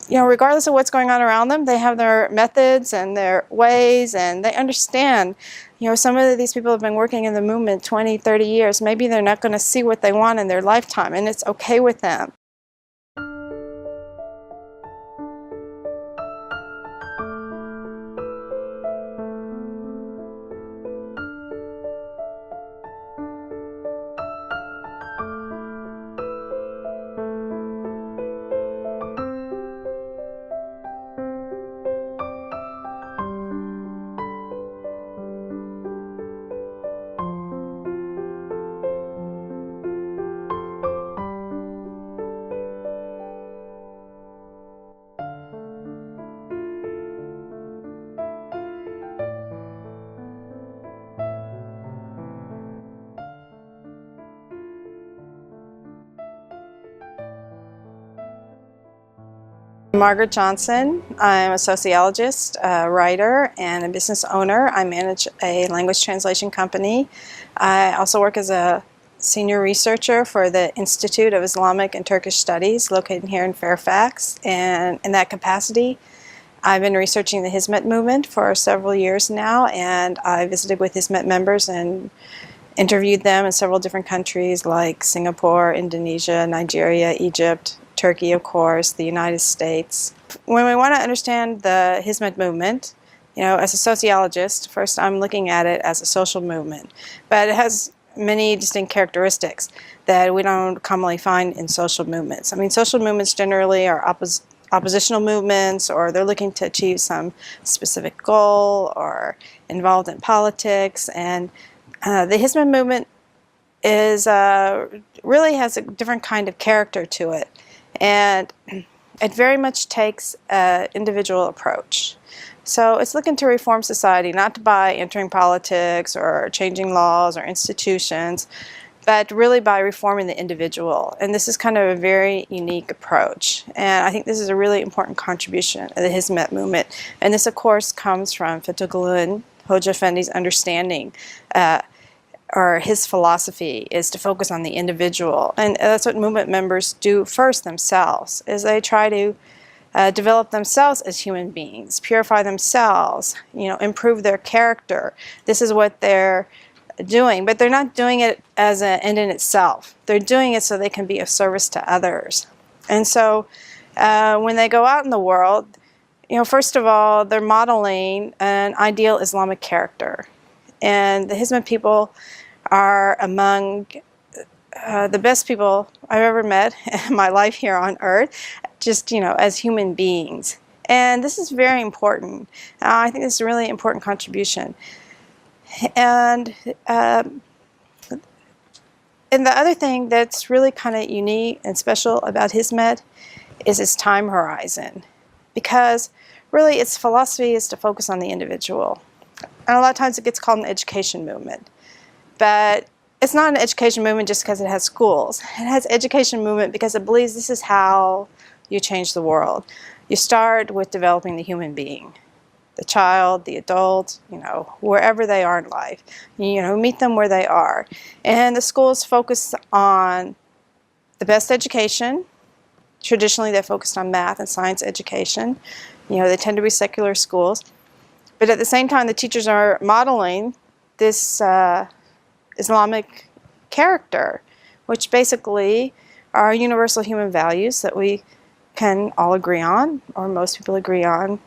regardless of what's going on around them, they have their methods and their ways, and they understand. Some of these people have been working in the movement 20, 30 years. Maybe they're not going to see what they want in their lifetime, and it's okay with them. Margaret Johnson. I'm a sociologist, a writer, and a business owner. I manage a language translation company. I also work as a senior researcher for the Institute of Islamic and Turkish Studies located here in Fairfax, and in that capacity I've been researching the Hizmet Movement for several years now, and I visited with Hizmet members and interviewed them in several different countries like Singapore, Indonesia, Nigeria, Egypt, Turkey, of course, the United States. When we want to understand the Hizmet movement, as a sociologist, first I'm looking at it as a social movement, but it has many distinct characteristics that we don't commonly find in social movements. I mean, social movements generally are oppositional movements, or they're looking to achieve some specific goal or involved in politics, and the Hizmet movement is really has a different kind of character to it. And it very much takes an individual approach. So it's looking to reform society, not by entering politics or changing laws or institutions, but really by reforming the individual. And this is kind of a very unique approach. And I think this is a really important contribution of the Hizmet movement. And this, of course, comes from Fethullah Hoxha Efendi's understanding, or his philosophy is to focus on the individual. And that's what movement members do first themselves, is they try to develop themselves as human beings, purify themselves, improve their character. This is what they're doing, but they're not doing it as an end in itself. They're doing it so they can be of service to others. And so when they go out in the world, first of all, they're modeling an ideal Islamic character. And the Hizmet people are among the best people I've ever met in my life here on earth, just, as human beings. And this is very important. I think this is a really important contribution. And the other thing that's really kind of unique and special about Hizmet is its time horizon, because really its philosophy is to focus on the individual. And a lot of times it gets called an education movement. But it's not an education movement just because it has schools. It has education movement because it believes this is how you change the world. You start with developing the human being, the child, the adult, wherever they are in life. Meet them where they are. And the schools focus on the best education. Traditionally, they're focused on math and science education. They tend to be secular schools. But at the same time, the teachers are modeling this Islamic character, which basically are universal human values that we can all agree on, or most people agree on.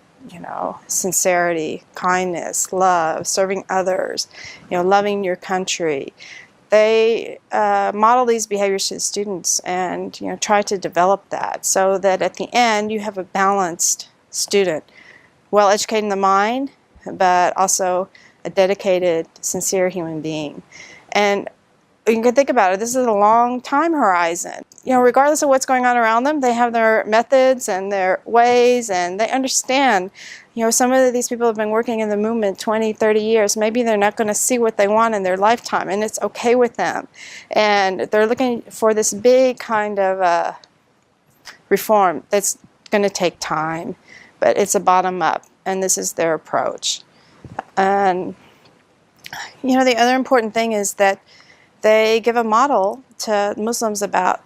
Sincerity, kindness, love, serving others, loving your country. They model these behaviors to the students and try to develop that so that at the end you have a balanced student, well educated in the mind, but also a dedicated, sincere human being. And you can think about it, this is a long time horizon. Regardless of what's going on around them, they have their methods and their ways, and they understand. Some of these people have been working in the movement 20, 30 years. Maybe they're not going to see what they want in their lifetime, and it's okay with them. And they're looking for this big kind of reform that's going to take time, but it's a bottom-up, and this is their approach. And the other important thing is that they give a model to Muslims about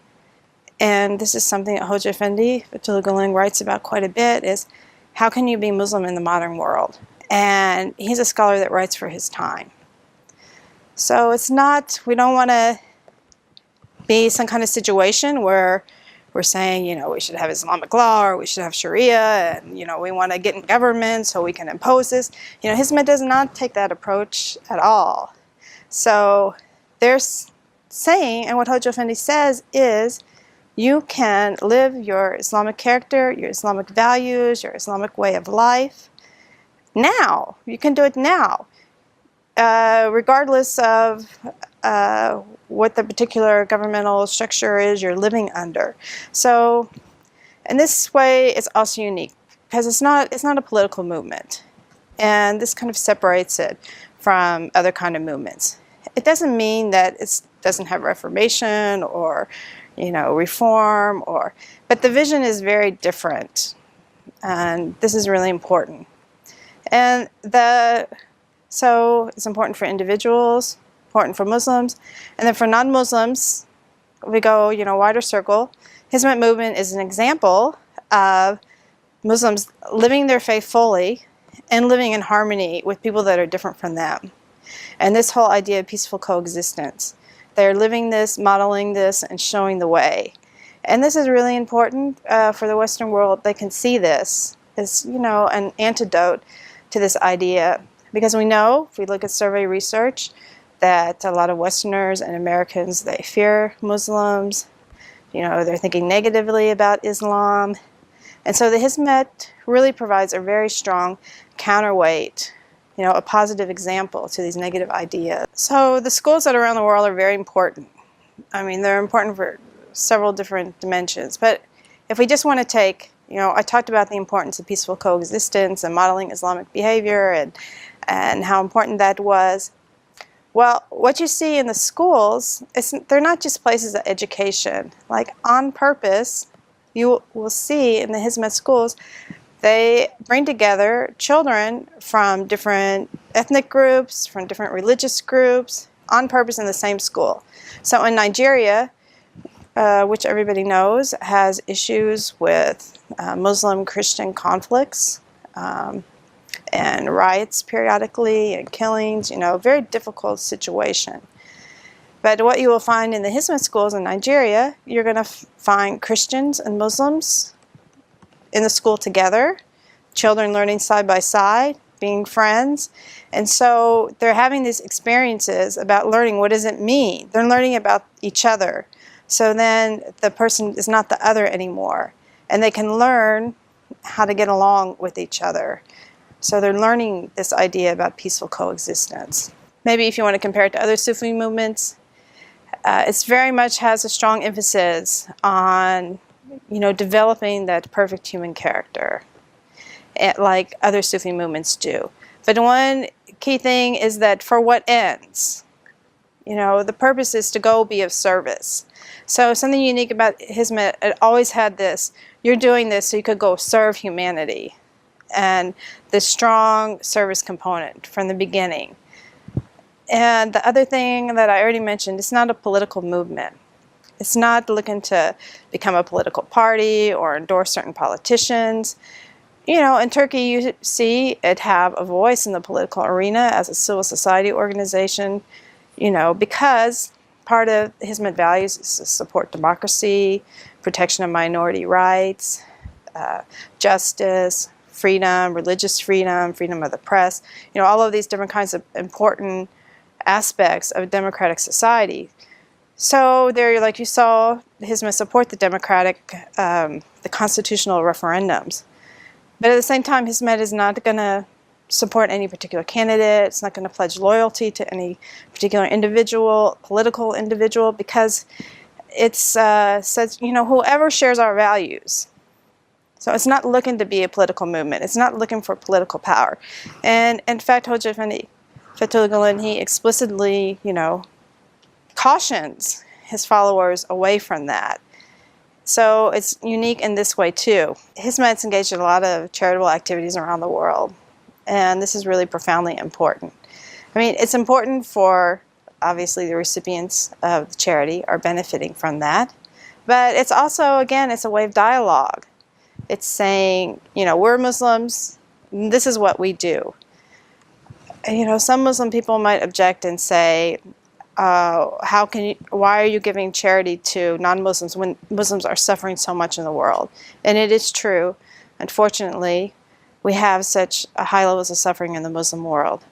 and this is something that Hoca Efendi, Fethullah Gulen, writes about quite a bit, is how can you be Muslim in the modern world? And he's a scholar that writes for his time. So it's not, we don't want to be some kind of situation where we're saying, you know, we should have Islamic law or we should have Sharia, and, you know, we want to get in government so we can impose this. You know, Hizmet does not take that approach at all. So they're saying, and what Hoca Efendi says is, you can live your Islamic character, your Islamic values, your Islamic way of life now. You can do it now, regardless of what the particular governmental structure is you're living under. So, in this way, it's also unique because it's not a political movement, and this kind of separates it from other kind of movements. It doesn't mean that it doesn't have reformation or, you know, reform, but the vision is very different, and this is really important. And so it's important for individuals, important for Muslims, and then for non-Muslims, we go, you know, wider circle. Hizmet Movement is an example of Muslims living their faith fully and living in harmony with people that are different from them. And this whole idea of peaceful coexistence. They're living this, modeling this, and showing the way. And this is really important for the Western world. They can see this as, you know, an antidote to this idea. Because we know, if we look at survey research, that a lot of Westerners and Americans, they fear Muslims. You know, they're thinking negatively about Islam. And so the Hizmet really provides a very strong counterweight, you know, a positive example to these negative ideas. So the schools that are around the world are very important. I mean, they're important for several different dimensions. But if we just want to take, you know, I talked about the importance of peaceful coexistence and modeling Islamic behavior and how important that was. Well, what you see in the schools, they're not just places of education. Like, on purpose, you will see in the Hizmet schools, they bring together children from different ethnic groups, from different religious groups, on purpose in the same school. So in Nigeria, which everybody knows, has issues with Muslim-Christian conflicts and riots periodically and killings, you know, very difficult situation. But what you will find in the Hizmet schools in Nigeria, you're going to find Christians and Muslims in the school together, children learning side by side, being friends. And so they're having these experiences about learning, what does it mean? They're learning about each other. So then the person is not the other anymore. And they can learn how to get along with each other. So they're learning this idea about peaceful coexistence. Maybe if you want to compare it to other Sufi movements, it very much has a strong emphasis on, you know, developing that perfect human character, like other Sufi movements do. But one key thing is that for what ends? You know, the purpose is to go be of service. So something unique about Hizmet, it always had this, you're doing this so you could go serve humanity. And this strong service component from the beginning. And the other thing that I already mentioned, it's not a political movement. It's not looking to become a political party or endorse certain politicians. You know, in Turkey, you see it have a voice in the political arena as a civil society organization, you know, because part of Hizmet values is to support democracy, protection of minority rights, justice, freedom, religious freedom, freedom of the press, you know, all of these different kinds of important aspects of a democratic society. So there, like you saw, Hizmet support the democratic, the constitutional referendums. But at the same time, Hizmet is not going to support any particular candidate. It's not going to pledge loyalty to any particular individual, political individual, because it says, you know, whoever shares our values. So it's not looking to be a political movement. It's not looking for political power. And in fact, Hoca Efendi, Fethullah Gulen, he explicitly, you know, cautions his followers away from that. So it's unique in this way too. Hizmet's engaged in a lot of charitable activities around the world. And this is really profoundly important. I mean, it's important for, obviously, the recipients of the charity are benefiting from that. But it's also, again, it's a way of dialogue. It's saying, you know, we're Muslims, this is what we do. And, you know, some Muslim people might object and say, why are you giving charity to non-Muslims when Muslims are suffering so much in the world? And it is true. Unfortunately, we have such high levels of suffering in the Muslim world.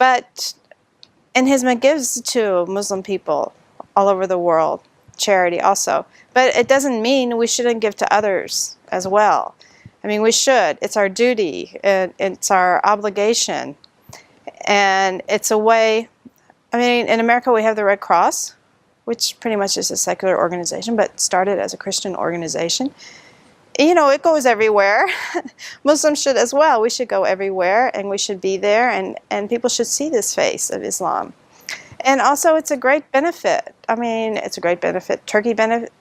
And Hizmet gives to Muslim people all over the world, charity also. But it doesn't mean we shouldn't give to others as well. I mean, we should. It's our duty. It's our obligation. And it's a way, I mean, in America we have the Red Cross, which pretty much is a secular organization, but started as a Christian organization. You know, it goes everywhere. Muslims should as well. We should go everywhere, and we should be there, and people should see this face of Islam. And also, it's a great benefit. I mean, it's a great benefit. Turkey benefit.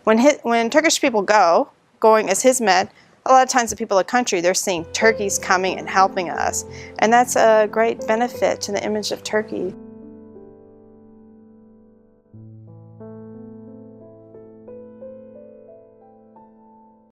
When Turkish people going as Hizmet, a lot of times the people of the country, they're seeing Turkey's coming and helping us. And that's a great benefit to the image of Turkey.